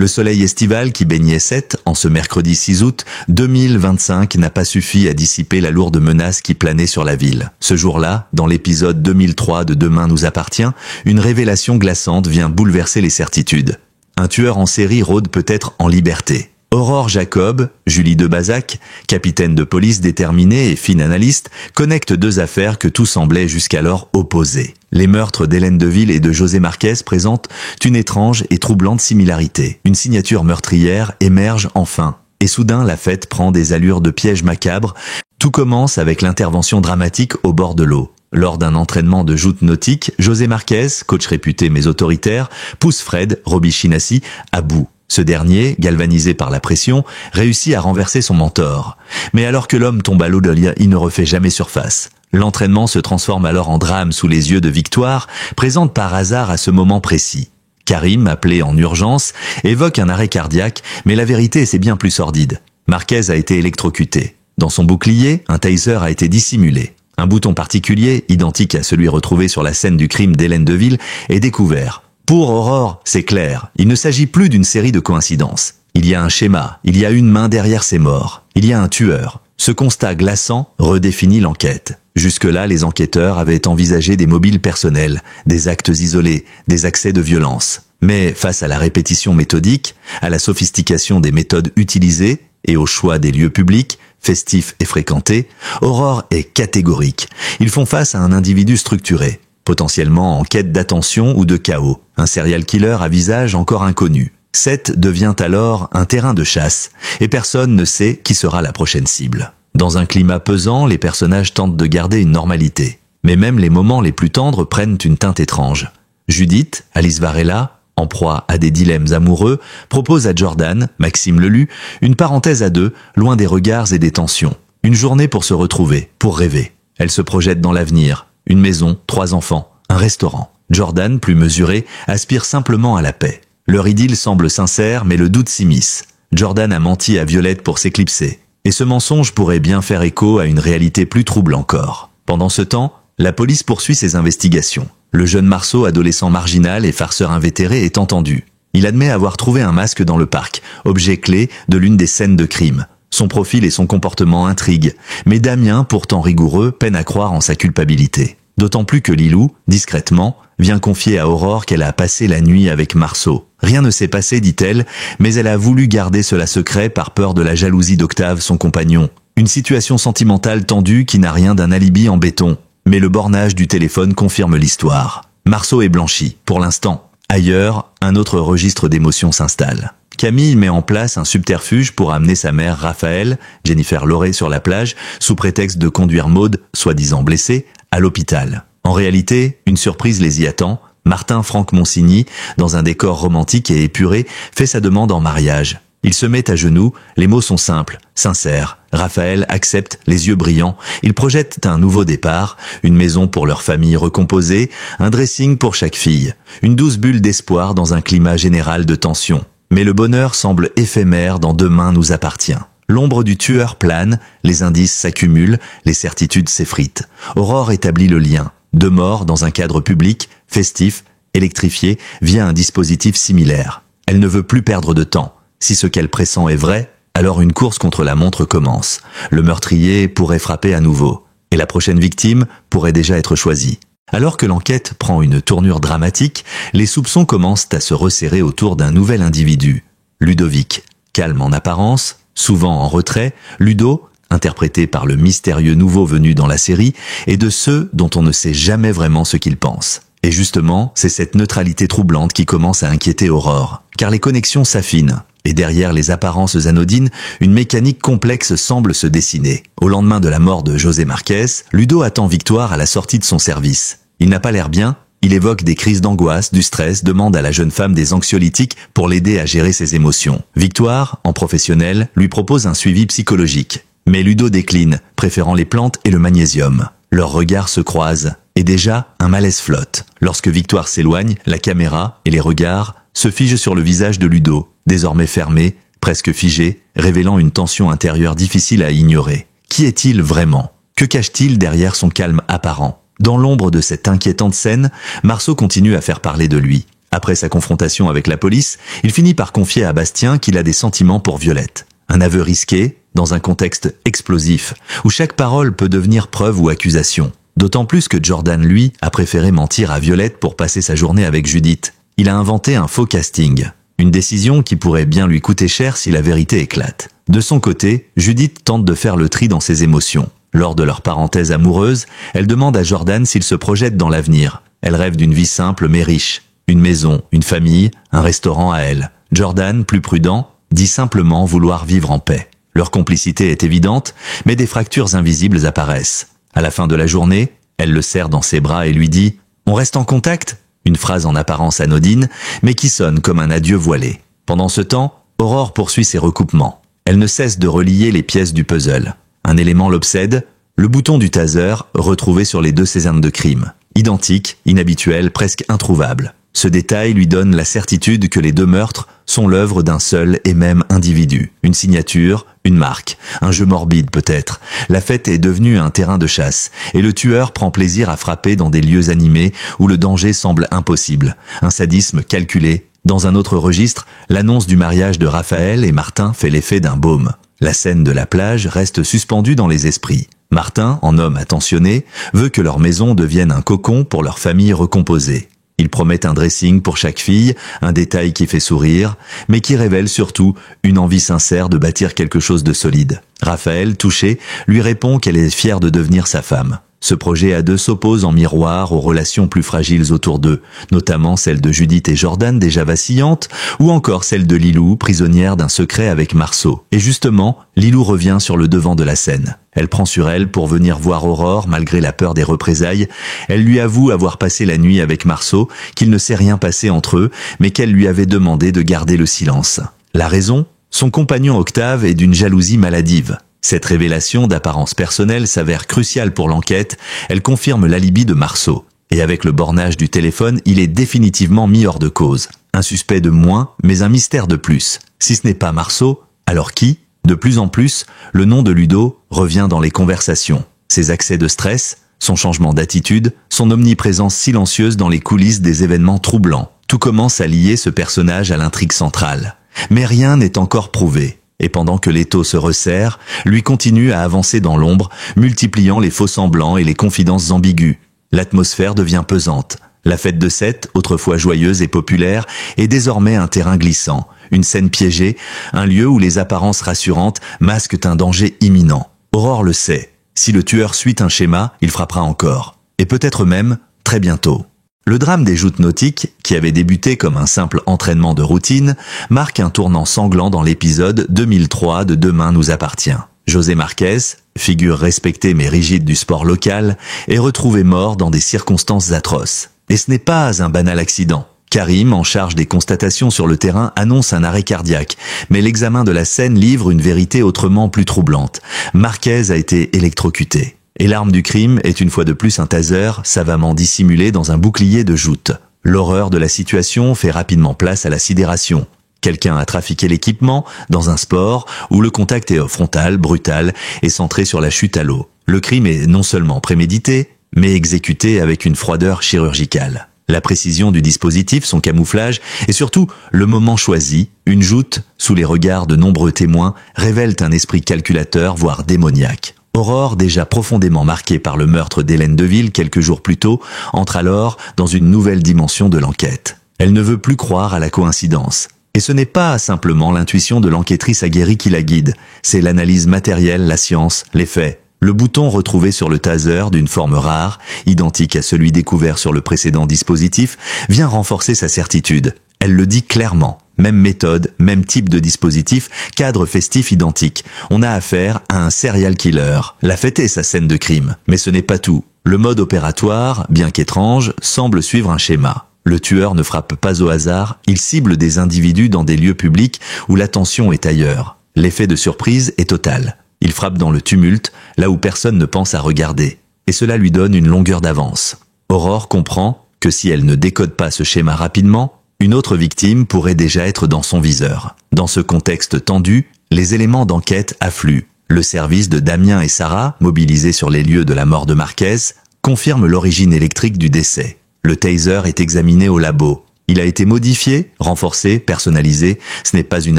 Le soleil estival qui baignait Sète en ce mercredi 6 août 2025 n'a pas suffi à dissiper la lourde menace qui planait sur la ville. Ce jour-là, dans l'épisode 2003 de Demain nous appartient, une révélation glaçante vient bouleverser les certitudes. Un tueur en série rôde peut-être en liberté. Aurore Jacob, Julie Debazac, capitaine de police déterminée et fine analyste, connecte deux affaires que tout semblait jusqu'alors opposées. Les meurtres d'Hélène Deville et de José Marquez présentent une étrange et troublante similarité. Une signature meurtrière émerge enfin. Et soudain, la fête prend des allures de piège macabre. Tout commence avec l'intervention dramatique au bord de l'eau. Lors d'un entraînement de joute nautique, José Marquez, coach réputé mais autoritaire, pousse Fred, Roby Chinassi, à bout. Ce dernier, galvanisé par la pression, réussit à renverser son mentor. Mais alors que l'homme tombe à l'eau, il ne refait jamais surface. L'entraînement se transforme alors en drame sous les yeux de Victoire, présente par hasard à ce moment précis. Karim, appelé en urgence, évoque un arrêt cardiaque, mais la vérité c'est bien plus sordide. Marquez a été électrocuté. Dans son bouclier, un taser a été dissimulé. Un bouton particulier, identique à celui retrouvé sur la scène du crime d'Hélène Deville, est découvert. Pour Aurore, c'est clair, il ne s'agit plus d'une série de coïncidences. Il y a un schéma, il y a une main derrière ces morts, il y a un tueur. Ce constat glaçant redéfinit l'enquête. Jusque-là, les enquêteurs avaient envisagé des mobiles personnels, des actes isolés, des accès de violence. Mais face à la répétition méthodique, à la sophistication des méthodes utilisées et au choix des lieux publics, festifs et fréquentés, Aurore est catégorique. Ils font face à un individu structuré, potentiellement en quête d'attention ou de chaos, un serial killer à visage encore inconnu. Sète devient alors un terrain de chasse, et personne ne sait qui sera la prochaine cible. Dans un climat pesant, les personnages tentent de garder une normalité. Mais même les moments les plus tendres prennent une teinte étrange. Judith, Alice Varela, en proie à des dilemmes amoureux, propose à Jordan, Maxime Lelu, une parenthèse à deux, loin des regards et des tensions. Une journée pour se retrouver, pour rêver. Elle se projette dans l'avenir. Une maison, 3 enfants, un restaurant. Jordan, plus mesuré, aspire simplement à la paix. Leur idylle semble sincère, mais le doute s'immisce. Jordan a menti à Violette pour s'éclipser. Et ce mensonge pourrait bien faire écho à une réalité plus trouble encore. Pendant ce temps, la police poursuit ses investigations. Le jeune Marceau, adolescent marginal et farceur invétéré, est entendu. Il admet avoir trouvé un masque dans le parc, objet clé de l'une des scènes de crime. Son profil et son comportement intriguent, mais Damien, pourtant rigoureux, peine à croire en sa culpabilité. D'autant plus que Lilou, discrètement, vient confier à Aurore qu'elle a passé la nuit avec Marceau. Rien ne s'est passé, dit-elle, mais elle a voulu garder cela secret par peur de la jalousie d'Octave, son compagnon. Une situation sentimentale tendue qui n'a rien d'un alibi en béton. Mais le bornage du téléphone confirme l'histoire. Marceau est blanchi, pour l'instant. Ailleurs, un autre registre d'émotions s'installe. Camille met en place un subterfuge pour amener sa mère Raphaël, Jennifer Laurey sur la plage, sous prétexte de conduire Maude, soi-disant blessée, à l'hôpital. En réalité, une surprise les y attend. Martin Franck Monsigny, dans un décor romantique et épuré, fait sa demande en mariage. Il se met à genoux, les mots sont simples, sincères. Raphaël accepte, les yeux brillants. Ils projettent un nouveau départ, une maison pour leur famille recomposée, un dressing pour chaque fille, une douce bulle d'espoir dans un climat général de tension. Mais le bonheur semble éphémère dans Demain nous appartient. L'ombre du tueur plane, les indices s'accumulent, les certitudes s'effritent. Aurore établit le lien. 2 morts dans un cadre public, festif, électrifié, via un dispositif similaire. Elle ne veut plus perdre de temps. Si ce qu'elle pressent est vrai, alors une course contre la montre commence. Le meurtrier pourrait frapper à nouveau. Et la prochaine victime pourrait déjà être choisie. Alors que l'enquête prend une tournure dramatique, les soupçons commencent à se resserrer autour d'un nouvel individu. Ludovic, calme en apparence, souvent en retrait, Ludo, interprété par le mystérieux nouveau venu dans la série, est de ceux dont on ne sait jamais vraiment ce qu'il pense. Et justement, c'est cette neutralité troublante qui commence à inquiéter Aurore, car les connexions s'affinent. Et derrière les apparences anodines, une mécanique complexe semble se dessiner. Au lendemain de la mort de José Marquez, Ludo attend Victoire à la sortie de son service. Il n'a pas l'air bien, il évoque des crises d'angoisse, du stress, demande à la jeune femme des anxiolytiques pour l'aider à gérer ses émotions. Victoire, en professionnel, lui propose un suivi psychologique. Mais Ludo décline, préférant les plantes et le magnésium. Leurs regards se croisent, et déjà, un malaise flotte. Lorsque Victoire s'éloigne, la caméra et les regards se figent sur le visage de Ludo, désormais fermé, presque figé, révélant une tension intérieure difficile à ignorer. Qui est-il vraiment? Que cache-t-il derrière son calme apparent? Dans l'ombre de cette inquiétante scène, Marceau continue à faire parler de lui. Après sa confrontation avec la police, il finit par confier à Bastien qu'il a des sentiments pour Violette. Un aveu risqué, dans un contexte explosif, où chaque parole peut devenir preuve ou accusation. D'autant plus que Jordan, lui, a préféré mentir à Violette pour passer sa journée avec Judith. Il a inventé un faux casting. Une décision qui pourrait bien lui coûter cher si la vérité éclate. De son côté, Judith tente de faire le tri dans ses émotions. Lors de leur parenthèse amoureuse, elle demande à Jordan s'il se projette dans l'avenir. Elle rêve d'une vie simple mais riche. Une maison, une famille, un restaurant à elle. Jordan, plus prudent, dit simplement vouloir vivre en paix. Leur complicité est évidente, mais des fractures invisibles apparaissent. À la fin de la journée, elle le serre dans ses bras et lui dit « On reste en contact ?» Une phrase en apparence anodine, mais qui sonne comme un adieu voilé. Pendant ce temps, Aurore poursuit ses recoupements. Elle ne cesse de relier les pièces du puzzle. Un élément l'obsède, le bouton du taser retrouvé sur les 2 scènes de crime. Identique, inhabituel, presque introuvable. Ce détail lui donne la certitude que les 2 meurtres sont l'œuvre d'un seul et même individu. Une signature, une marque, un jeu morbide peut-être. La fête est devenue un terrain de chasse, et le tueur prend plaisir à frapper dans des lieux animés où le danger semble impossible. Un sadisme calculé. Dans un autre registre, l'annonce du mariage de Raphaël et Martin fait l'effet d'un baume. La scène de la plage reste suspendue dans les esprits. Martin, en homme attentionné, veut que leur maison devienne un cocon pour leur famille recomposée. Il promet un dressing pour chaque fille, un détail qui fait sourire, mais qui révèle surtout une envie sincère de bâtir quelque chose de solide. Raphaël, touché, lui répond qu'elle est fière de devenir sa femme. Ce projet à 2 s'oppose en miroir aux relations plus fragiles autour d'eux, notamment celle de Judith et Jordan déjà vacillantes, ou encore celle de Lilou, prisonnière d'un secret avec Marceau. Et justement, Lilou revient sur le devant de la scène. Elle prend sur elle pour venir voir Aurore malgré la peur des représailles. Elle lui avoue avoir passé la nuit avec Marceau, qu'il ne s'est rien passé entre eux, mais qu'elle lui avait demandé de garder le silence. La raison ? Son compagnon Octave est d'une jalousie maladive. Cette révélation d'apparence personnelle s'avère cruciale pour l'enquête, elle confirme l'alibi de Marceau. Et avec le bornage du téléphone, il est définitivement mis hors de cause. Un suspect de moins, mais un mystère de plus. Si ce n'est pas Marceau, alors qui ? De plus en plus, le nom de Ludo revient dans les conversations. Ses accès de stress, son changement d'attitude, son omniprésence silencieuse dans les coulisses des événements troublants. Tout commence à lier ce personnage à l'intrigue centrale. Mais rien n'est encore prouvé. Et pendant que l'étau se resserre, lui continue à avancer dans l'ombre, multipliant les faux-semblants et les confidences ambiguës. L'atmosphère devient pesante. La fête de Sète, autrefois joyeuse et populaire, est désormais un terrain glissant, une scène piégée, un lieu où les apparences rassurantes masquent un danger imminent. Aurore le sait. Si le tueur suit un schéma, il frappera encore. Et peut-être même, très bientôt. Le drame des joutes nautiques, qui avait débuté comme un simple entraînement de routine, marque un tournant sanglant dans l'épisode 2003 de Demain nous appartient. José Marquez, figure respectée mais rigide du sport local, est retrouvé mort dans des circonstances atroces. Et ce n'est pas un banal accident. Karim, en charge des constatations sur le terrain, annonce un arrêt cardiaque, mais l'examen de la scène livre une vérité autrement plus troublante. Marquez a été électrocuté. Et l'arme du crime est une fois de plus un taser savamment dissimulé dans un bouclier de joute. L'horreur de la situation fait rapidement place à la sidération. Quelqu'un a trafiqué l'équipement dans un sport où le contact est frontal, brutal et centré sur la chute à l'eau. Le crime est non seulement prémédité, mais exécuté avec une froideur chirurgicale. La précision du dispositif, son camouflage et surtout le moment choisi, une joute sous les regards de nombreux témoins, révèlent un esprit calculateur, voire démoniaque. Aurore, déjà profondément marquée par le meurtre d'Hélène Deville quelques jours plus tôt, entre alors dans une nouvelle dimension de l'enquête. Elle ne veut plus croire à la coïncidence. Et ce n'est pas simplement l'intuition de l'enquêtrice aguerrie qui la guide, c'est l'analyse matérielle, la science, les faits. Le bouton retrouvé sur le taser d'une forme rare, identique à celui découvert sur le précédent dispositif, vient renforcer sa certitude. Elle le dit clairement. Même méthode, même type de dispositif, cadre festif identique. On a affaire à un serial killer. La fête est sa scène de crime. Mais ce n'est pas tout. Le mode opératoire, bien qu'étrange, semble suivre un schéma. Le tueur ne frappe pas au hasard, il cible des individus dans des lieux publics où l'attention est ailleurs. L'effet de surprise est total. Il frappe dans le tumulte, là où personne ne pense à regarder. Et cela lui donne une longueur d'avance. Aurore comprend que si elle ne décode pas ce schéma rapidement, une autre victime pourrait déjà être dans son viseur. Dans ce contexte tendu, les éléments d'enquête affluent. Le service de Damien et Sarah, mobilisés sur les lieux de la mort de Marquez, confirme l'origine électrique du décès. Le taser est examiné au labo. Il a été modifié, renforcé, personnalisé. Ce n'est pas une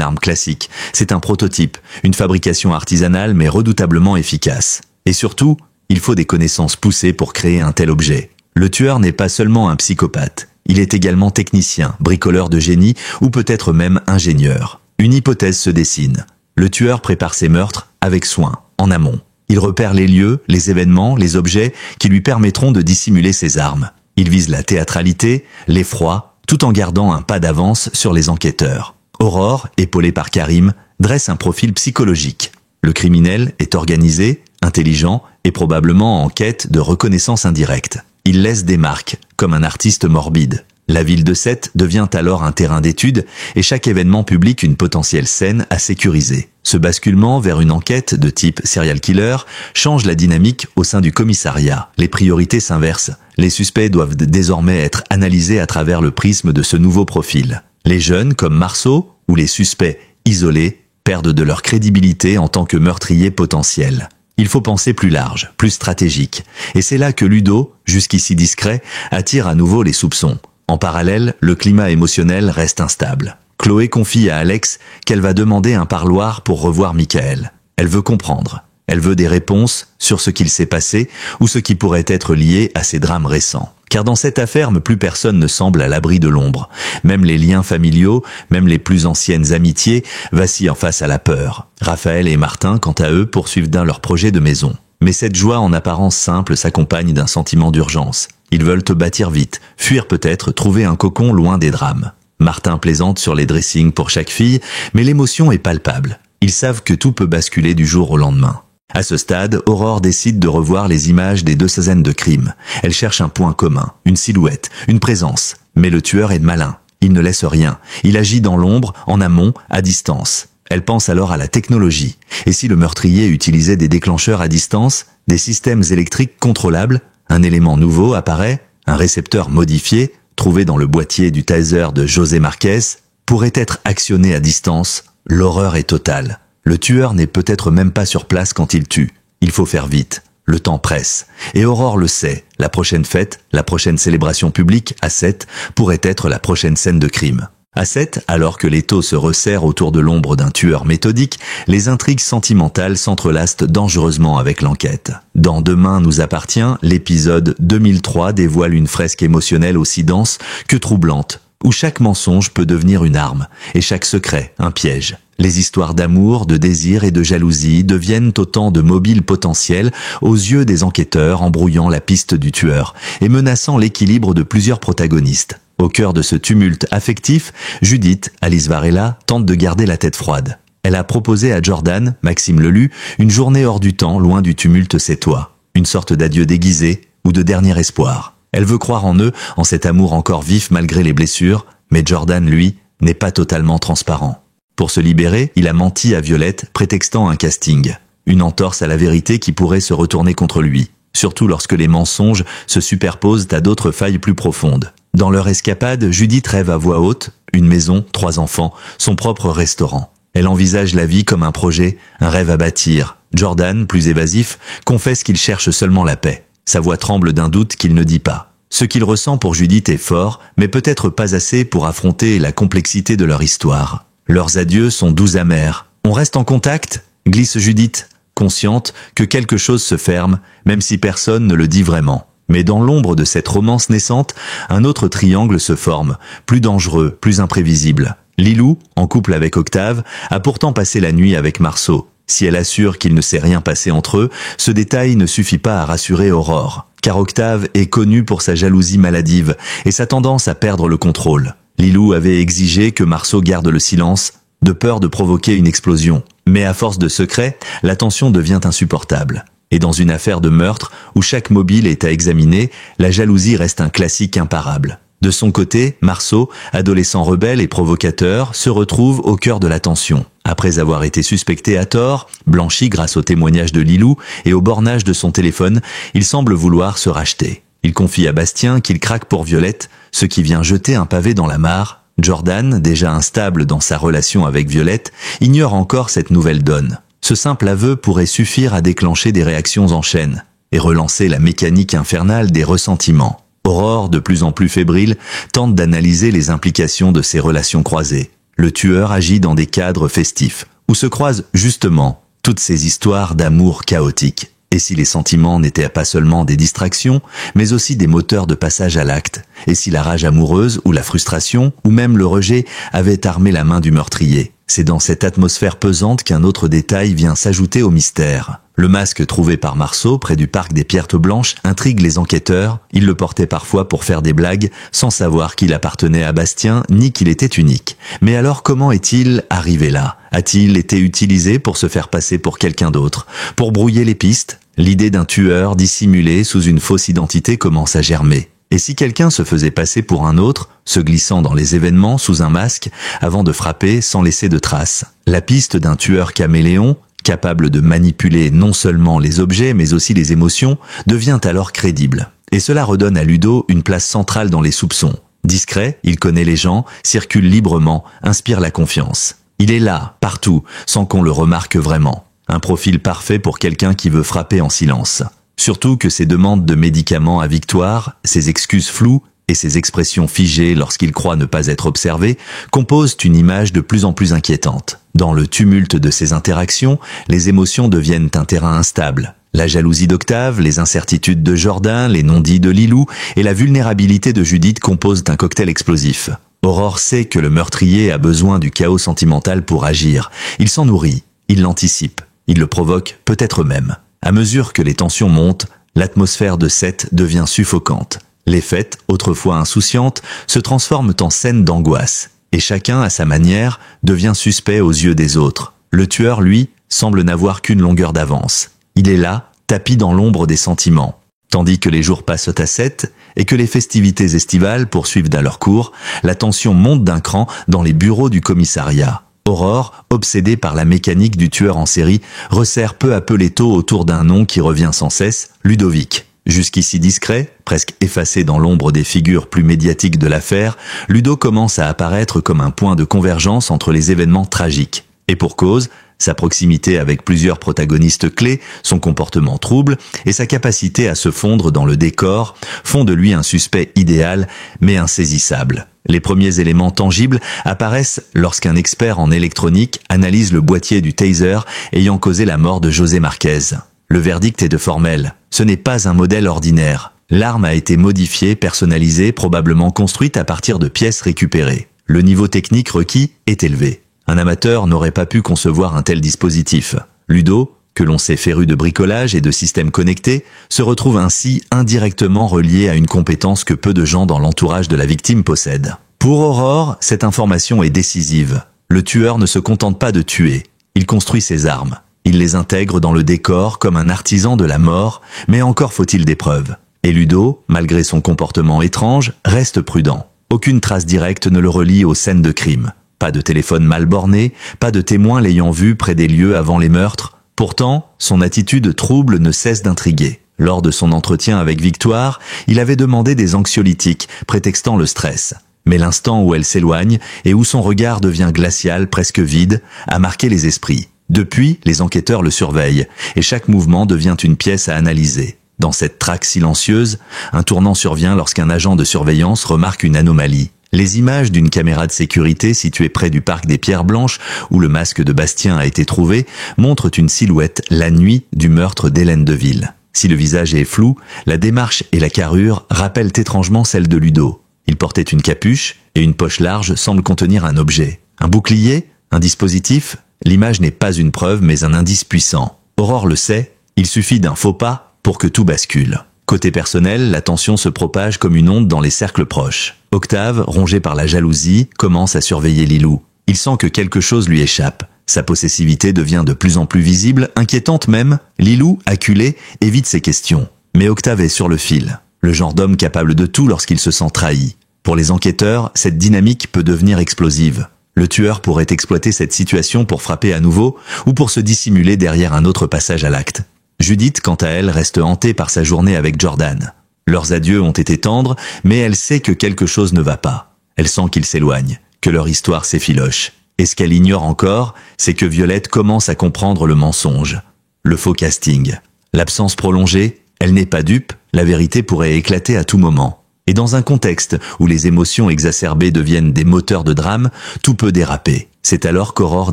arme classique. C'est un prototype, une fabrication artisanale mais redoutablement efficace. Et surtout, il faut des connaissances poussées pour créer un tel objet. Le tueur n'est pas seulement un psychopathe. Il est également technicien, bricoleur de génie ou peut-être même ingénieur. Une hypothèse se dessine. Le tueur prépare ses meurtres avec soin, en amont. Il repère les lieux, les événements, les objets qui lui permettront de dissimuler ses armes. Il vise la théâtralité, l'effroi, tout en gardant un pas d'avance sur les enquêteurs. Aurore, épaulée par Karim, dresse un profil psychologique. Le criminel est organisé, intelligent et probablement en quête de reconnaissance indirecte. Il laisse des marques, comme un artiste morbide. La ville de Sète devient alors un terrain d'étude et chaque événement public une potentielle scène à sécuriser. Ce basculement vers une enquête de type serial killer change la dynamique au sein du commissariat. Les priorités s'inversent. Les suspects doivent désormais être analysés à travers le prisme de ce nouveau profil. Les jeunes, comme Marceau, ou les suspects isolés, perdent de leur crédibilité en tant que meurtriers potentiels. Il faut penser plus large, plus stratégique. Et c'est là que Ludo, jusqu'ici discret, attire à nouveau les soupçons. En parallèle, le climat émotionnel reste instable. Chloé confie à Alex qu'elle va demander un parloir pour revoir Michael. Elle veut comprendre. Elle veut des réponses sur ce qu'il s'est passé ou ce qui pourrait être lié à ces drames récents. Car dans cette affaire, plus personne ne semble à l'abri de l'ombre. Même les liens familiaux, même les plus anciennes amitiés vacillent en face à la peur. Raphaël et Martin, quant à eux, poursuivent leur projet de maison. Mais cette joie en apparence simple s'accompagne d'un sentiment d'urgence. Ils veulent te bâtir vite, fuir peut-être, trouver un cocon loin des drames. Martin plaisante sur les dressings pour chaque fille, mais l'émotion est palpable. Ils savent que tout peut basculer du jour au lendemain. À ce stade, Aurore décide de revoir les images des deux scènes de crime. Elle cherche un point commun, une silhouette, une présence. Mais le tueur est malin. Il ne laisse rien. Il agit dans l'ombre, en amont, à distance. Elle pense alors à la technologie. Et si le meurtrier utilisait des déclencheurs à distance, des systèmes électriques contrôlables, un élément nouveau apparaît, un récepteur modifié, trouvé dans le boîtier du taser de José Marquez, pourrait être actionné à distance. L'horreur est totale. Le tueur n'est peut-être même pas sur place quand il tue. Il faut faire vite. Le temps presse. Et Aurore le sait. La prochaine fête, la prochaine célébration publique, à Sète, pourrait être la prochaine scène de crime. À Sète, alors que l'étau se resserre autour de l'ombre d'un tueur méthodique, les intrigues sentimentales s'entrelacent dangereusement avec l'enquête. Dans Demain nous appartient, l'épisode 2003 dévoile une fresque émotionnelle aussi dense que troublante, où chaque mensonge peut devenir une arme, et chaque secret un piège. Les histoires d'amour, de désir et de jalousie deviennent autant de mobiles potentiels aux yeux des enquêteurs, embrouillant la piste du tueur et menaçant l'équilibre de plusieurs protagonistes. Au cœur de ce tumulte affectif, Judith, Alice Varela, tente de garder la tête froide. Elle a proposé à Jordan, Maxime Lelu, une journée hors du temps, loin du tumulte sétois. Une sorte d'adieu déguisé ou de dernier espoir. Elle veut croire en eux, en cet amour encore vif malgré les blessures, mais Jordan, lui, n'est pas totalement transparent. Pour se libérer, il a menti à Violette, prétextant un casting. Une entorse à la vérité qui pourrait se retourner contre lui. Surtout lorsque les mensonges se superposent à d'autres failles plus profondes. Dans leur escapade, Judith rêve à voix haute, une maison, 3 enfants, son propre restaurant. Elle envisage la vie comme un projet, un rêve à bâtir. Jordan, plus évasif, confesse qu'il cherche seulement la paix. Sa voix tremble d'un doute qu'il ne dit pas. Ce qu'il ressent pour Judith est fort, mais peut-être pas assez pour affronter la complexité de leur histoire. Leurs adieux sont doux amers. On reste en contact, glisse Judith, consciente que quelque chose se ferme, même si personne ne le dit vraiment. Mais dans l'ombre de cette romance naissante, un autre triangle se forme, plus dangereux, plus imprévisible. Lilou, en couple avec Octave, a pourtant passé la nuit avec Marceau. Si elle assure qu'il ne s'est rien passé entre eux, ce détail ne suffit pas à rassurer Aurore. Car Octave est connu pour sa jalousie maladive et sa tendance à perdre le contrôle. Lilou avait exigé que Marceau garde le silence, de peur de provoquer une explosion. Mais à force de secret, la tension devient insupportable. Et dans une affaire de meurtre, où chaque mobile est à examiner, la jalousie reste un classique imparable. De son côté, Marceau, adolescent rebelle et provocateur, se retrouve au cœur de la tension. Après avoir été suspecté à tort, blanchi grâce au témoignage de Lilou et au bornage de son téléphone, il semble vouloir se racheter. Il confie à Bastien qu'il craque pour Violette, ce qui vient jeter un pavé dans la mare. Jordan, déjà instable dans sa relation avec Violette, ignore encore cette nouvelle donne. Ce simple aveu pourrait suffire à déclencher des réactions en chaîne et relancer la mécanique infernale des ressentiments. Aurore, de plus en plus fébrile, tente d'analyser les implications de ces relations croisées. Le tueur agit dans des cadres festifs, où se croisent justement toutes ces histoires d'amour chaotiques. Et si les sentiments n'étaient pas seulement des distractions, mais aussi des moteurs de passage à l'acte, et si la rage amoureuse ou la frustration, ou même le rejet, avaient armé la main du meurtrier. C'est dans cette atmosphère pesante qu'un autre détail vient s'ajouter au mystère. Le masque trouvé par Marceau près du parc des Pierres Blanches intrigue les enquêteurs. Il le portait parfois pour faire des blagues, sans savoir qu'il appartenait à Bastien ni qu'il était unique. Mais alors comment est-il arrivé là? A-t-il été utilisé pour se faire passer pour quelqu'un d'autre? Pour brouiller les pistes? L'idée d'un tueur dissimulé sous une fausse identité commence à germer. Et si quelqu'un se faisait passer pour un autre, se glissant dans les événements sous un masque, avant de frapper sans laisser de traces? La piste d'un tueur caméléon, capable de manipuler non seulement les objets mais aussi les émotions, devient alors crédible. Et cela redonne à Ludo une place centrale dans les soupçons. Discret, il connaît les gens, circule librement, inspire la confiance. Il est là, partout, sans qu'on le remarque vraiment. Un profil parfait pour quelqu'un qui veut frapper en silence. Surtout que ses demandes de médicaments à Victoire, ses excuses floues et ses expressions figées lorsqu'il croit ne pas être observé composent une image de plus en plus inquiétante. Dans le tumulte de ces interactions, les émotions deviennent un terrain instable. La jalousie d'Octave, les incertitudes de Jordan, les non-dits de Lilou et la vulnérabilité de Judith composent un cocktail explosif. Aurore sait que le meurtrier a besoin du chaos sentimental pour agir. Il s'en nourrit, il l'anticipe, il le provoque peut-être même. À mesure que les tensions montent, l'atmosphère de Sète devient suffocante. Les fêtes, autrefois insouciantes, se transforment en scènes d'angoisse. Et chacun, à sa manière, devient suspect aux yeux des autres. Le tueur, lui, semble n'avoir qu'une longueur d'avance. Il est là, tapi dans l'ombre des sentiments. Tandis que les jours passent à Sète et que les festivités estivales poursuivent à leur cours, la tension monte d'un cran dans les bureaux du commissariat. Aurore, obsédée par la mécanique du tueur en série, resserre peu à peu l'étau autour d'un nom qui revient sans cesse, Ludovic. Jusqu'ici discret, presque effacé dans l'ombre des figures plus médiatiques de l'affaire, Ludo commence à apparaître comme un point de convergence entre les événements tragiques. Et pour cause, sa proximité avec plusieurs protagonistes clés, son comportement trouble et sa capacité à se fondre dans le décor font de lui un suspect idéal mais insaisissable. Les premiers éléments tangibles apparaissent lorsqu'un expert en électronique analyse le boîtier du taser ayant causé la mort de José Marquez. Le verdict est de formel. Ce n'est pas un modèle ordinaire. L'arme a été modifiée, personnalisée, probablement construite à partir de pièces récupérées. Le niveau technique requis est élevé. Un amateur n'aurait pas pu concevoir un tel dispositif. Ludo, que l'on sait féru de bricolage et de systèmes connectés, se retrouve ainsi indirectement relié à une compétence que peu de gens dans l'entourage de la victime possèdent. Pour Aurore, cette information est décisive. Le tueur ne se contente pas de tuer, il construit ses armes. Il les intègre dans le décor comme un artisan de la mort, mais encore faut-il des preuves. Et Ludo, malgré son comportement étrange, reste prudent. Aucune trace directe ne le relie aux scènes de crime. Pas de téléphone mal borné, pas de témoins l'ayant vu près des lieux avant les meurtres. Pourtant, son attitude trouble ne cesse d'intriguer. Lors de son entretien avec Victoire, il avait demandé des anxiolytiques, prétextant le stress. Mais l'instant où elle s'éloigne et où son regard devient glacial, presque vide, a marqué les esprits. Depuis, les enquêteurs le surveillent, et chaque mouvement devient une pièce à analyser. Dans cette traque silencieuse, un tournant survient lorsqu'un agent de surveillance remarque une anomalie. Les images d'une caméra de sécurité située près du parc des Pierres Blanches, où le masque de Bastien a été trouvé, montrent une silhouette la nuit du meurtre d'Hélène Deville. Si le visage est flou, la démarche et la carrure rappellent étrangement celle de Ludo. Il portait une capuche, et une poche large semble contenir un objet. Un bouclier? Un dispositif? L'image n'est pas une preuve, mais un indice puissant. Aurore le sait, il suffit d'un faux pas pour que tout bascule. Côté personnel, la tension se propage comme une onde dans les cercles proches. Octave, rongé par la jalousie, commence à surveiller Lilou. Il sent que quelque chose lui échappe. Sa possessivité devient de plus en plus visible, inquiétante même. Lilou, acculé, évite ses questions. Mais Octave est sur le fil. Le genre d'homme capable de tout lorsqu'il se sent trahi. Pour les enquêteurs, cette dynamique peut devenir explosive. Le tueur pourrait exploiter cette situation pour frapper à nouveau ou pour se dissimuler derrière un autre passage à l'acte. Judith, quant à elle, reste hantée par sa journée avec Jordan. Leurs adieux ont été tendres, mais elle sait que quelque chose ne va pas. Elle sent qu'ils s'éloignent, que leur histoire s'effiloche. Et ce qu'elle ignore encore, c'est que Violette commence à comprendre le mensonge, le faux casting. L'absence prolongée, elle n'est pas dupe, la vérité pourrait éclater à tout moment. Et dans un contexte où les émotions exacerbées deviennent des moteurs de drame, tout peut déraper. C'est alors qu'Aurore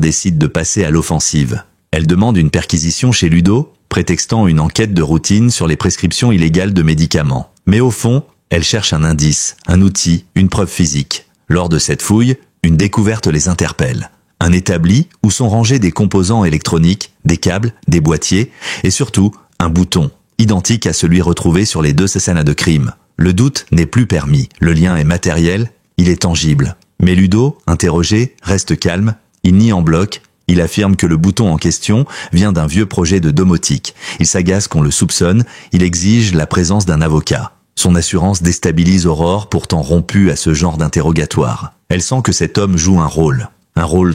décide de passer à l'offensive. Elle demande une perquisition chez Ludo, prétextant une enquête de routine sur les prescriptions illégales de médicaments. Mais au fond, elle cherche un indice, un outil, une preuve physique. Lors de cette fouille, une découverte les interpelle. Un établi où sont rangés des composants électroniques, des câbles, des boîtiers, et surtout, un bouton, identique à celui retrouvé sur les 2 scènes de crime. Le doute n'est plus permis, le lien est matériel, il est tangible. Mais Ludo, interrogé, reste calme, il nie en bloc, il affirme que le bouton en question vient d'un vieux projet de domotique. Il s'agace qu'on le soupçonne, il exige la présence d'un avocat. Son assurance déstabilise Aurore, pourtant rompue à ce genre d'interrogatoire. Elle sent que cet homme joue un rôle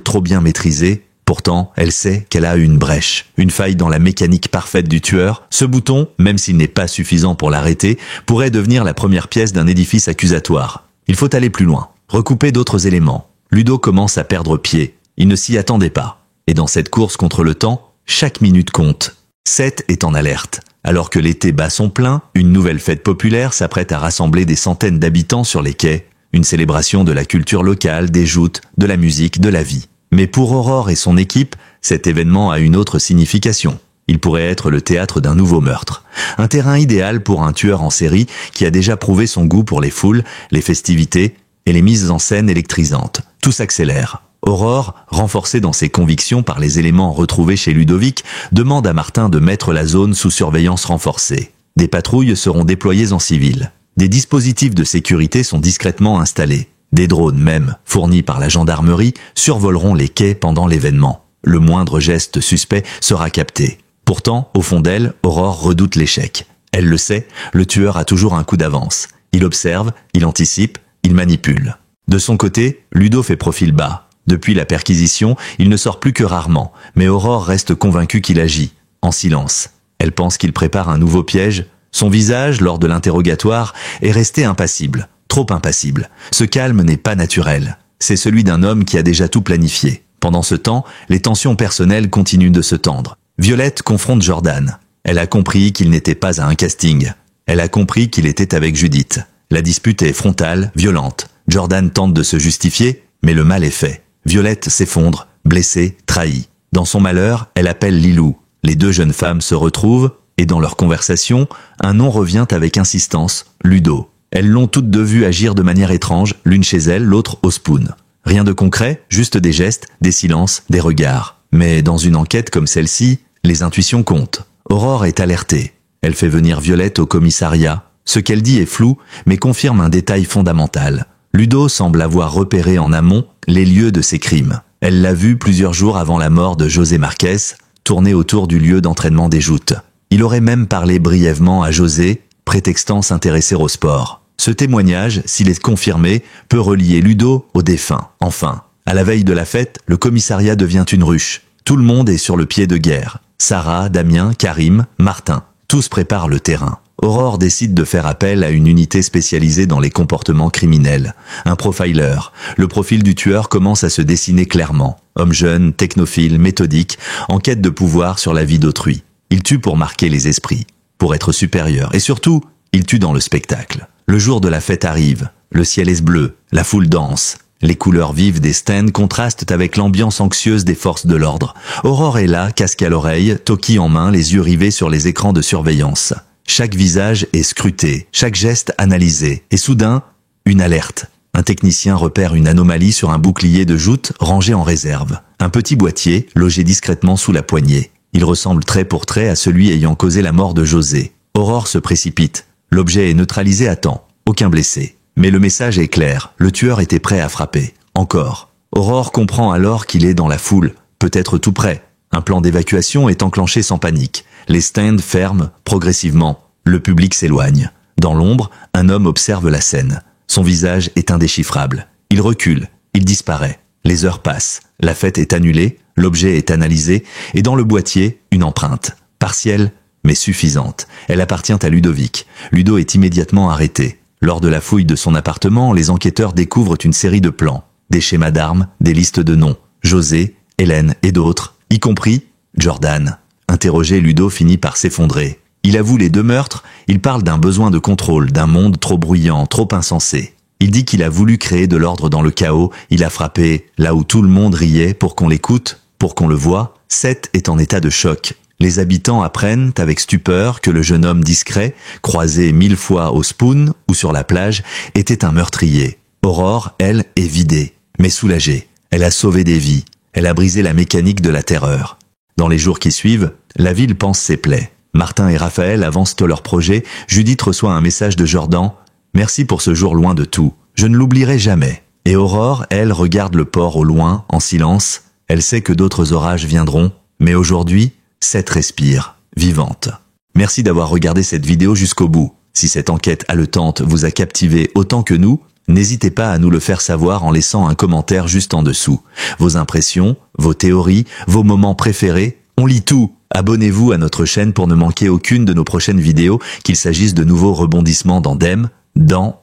trop bien maîtrisé. Pourtant, elle sait qu'elle a une brèche, une faille dans la mécanique parfaite du tueur. Ce bouton, même s'il n'est pas suffisant pour l'arrêter, pourrait devenir la première pièce d'un édifice accusatoire. Il faut aller plus loin, recouper d'autres éléments. Ludo commence à perdre pied. Il ne s'y attendait pas. Et dans cette course contre le temps, chaque minute compte. Seth est en alerte. Alors que l'été bat son plein, une nouvelle fête populaire s'apprête à rassembler des centaines d'habitants sur les quais. Une célébration de la culture locale, des joutes, de la musique, de la vie. Mais pour Aurore et son équipe, cet événement a une autre signification. Il pourrait être le théâtre d'un nouveau meurtre. Un terrain idéal pour un tueur en série qui a déjà prouvé son goût pour les foules, les festivités et les mises en scène électrisantes. Tout s'accélère. Aurore, renforcée dans ses convictions par les éléments retrouvés chez Ludovic, demande à Martin de mettre la zone sous surveillance renforcée. Des patrouilles seront déployées en civil. Des dispositifs de sécurité sont discrètement installés. Des drones même, fournis par la gendarmerie, survoleront les quais pendant l'événement. Le moindre geste suspect sera capté. Pourtant, au fond d'elle, Aurore redoute l'échec. Elle le sait, le tueur a toujours un coup d'avance. Il observe, il anticipe, il manipule. De son côté, Ludo fait profil bas. Depuis la perquisition, il ne sort plus que rarement, mais Aurore reste convaincue qu'il agit, en silence. Elle pense qu'il prépare un nouveau piège. Son visage, lors de l'interrogatoire, est resté impassible, trop impassible. Ce calme n'est pas naturel. C'est celui d'un homme qui a déjà tout planifié. Pendant ce temps, les tensions personnelles continuent de se tendre. Violette confronte Jordan. Elle a compris qu'il n'était pas à un casting. Elle a compris qu'il était avec Judith. La dispute est frontale, violente. Jordan tente de se justifier, mais le mal est fait. Violette s'effondre, blessée, trahie. Dans son malheur, elle appelle Lilou. Les 2 jeunes femmes se retrouvent, et dans leur conversation, un nom revient avec insistance, Ludo. Elles l'ont toutes 2 vues agir de manière étrange, l'une chez elle, l'autre au spoon. Rien de concret, juste des gestes, des silences, des regards. Mais dans une enquête comme celle-ci, les intuitions comptent. Aurore est alertée. Elle fait venir Violette au commissariat. Ce qu'elle dit est flou, mais confirme un détail fondamental. Ludo semble avoir repéré en amont les lieux de ces crimes. Elle l'a vu plusieurs jours avant la mort de José Marquez, tourner autour du lieu d'entraînement des joutes. Il aurait même parlé brièvement à José, prétextant s'intéresser au sport. Ce témoignage, s'il est confirmé, peut relier Ludo au défunt. Enfin, à la veille de la fête, le commissariat devient une ruche. Tout le monde est sur le pied de guerre. Sarah, Damien, Karim, Martin, tous préparent le terrain. Aurore décide de faire appel à une unité spécialisée dans les comportements criminels. Un profiler. Le profil du tueur commence à se dessiner clairement. Homme jeune, technophile, méthodique, en quête de pouvoir sur la vie d'autrui. Il tue pour marquer les esprits, pour être supérieur. Et surtout, il tue dans le spectacle. Le jour de la fête arrive. Le ciel est bleu, la foule danse. Les couleurs vives des stands contrastent avec l'ambiance anxieuse des forces de l'ordre. Aurore est là, casque à l'oreille, toki en main, les yeux rivés sur les écrans de surveillance. Chaque visage est scruté, chaque geste analysé. Et soudain, une alerte. Un technicien repère une anomalie sur un bouclier de joute rangé en réserve. Un petit boîtier, logé discrètement sous la poignée. Il ressemble trait pour trait à celui ayant causé la mort de José. Aurore se précipite. L'objet est neutralisé à temps. Aucun blessé. Mais le message est clair. Le tueur était prêt à frapper. Encore. Aurore comprend alors qu'il est dans la foule. Peut-être tout près. Un plan d'évacuation est enclenché sans panique. Les stands ferment progressivement. Le public s'éloigne. Dans l'ombre, un homme observe la scène. Son visage est indéchiffrable. Il recule. Il disparaît. Les heures passent. La fête est annulée. L'objet est analysé. Et dans le boîtier, une empreinte. Partielle, mais suffisante. Elle appartient à Ludovic. Ludo est immédiatement arrêté. Lors de la fouille de son appartement, les enquêteurs découvrent une série de plans. Des schémas d'armes, des listes de noms. José, Hélène et d'autres, y compris Jordan. Interrogé, Ludo finit par s'effondrer. Il avoue les 2 meurtres, il parle d'un besoin de contrôle, d'un monde trop bruyant, trop insensé. Il dit qu'il a voulu créer de l'ordre dans le chaos, il a frappé là où tout le monde riait pour qu'on l'écoute, pour qu'on le voie. Seth est en état de choc. Les habitants apprennent avec stupeur que le jeune homme discret, croisé 1000 fois au Spoon ou sur la plage, était un meurtrier. Aurore, elle, est vidée, mais soulagée. Elle a sauvé des vies. Elle a brisé la mécanique de la terreur. Dans les jours qui suivent, la ville panse ses plaies. Martin et Raphaël avancent leur projet. Judith reçoit un message de Jordan. « Merci pour ce jour loin de tout. Je ne l'oublierai jamais. » Et Aurore, elle, regarde le port au loin, en silence. Elle sait que d'autres orages viendront. Mais aujourd'hui, Seth respire, vivante. Merci d'avoir regardé cette vidéo jusqu'au bout. Si cette enquête haletante vous a captivé autant que nous, n'hésitez pas à nous le faire savoir en laissant un commentaire juste en dessous. Vos impressions, vos théories, vos moments préférés, on lit tout. Abonnez-vous à notre chaîne pour ne manquer aucune de nos prochaines vidéos, qu'il s'agisse de nouveaux rebondissements dans Dem, dans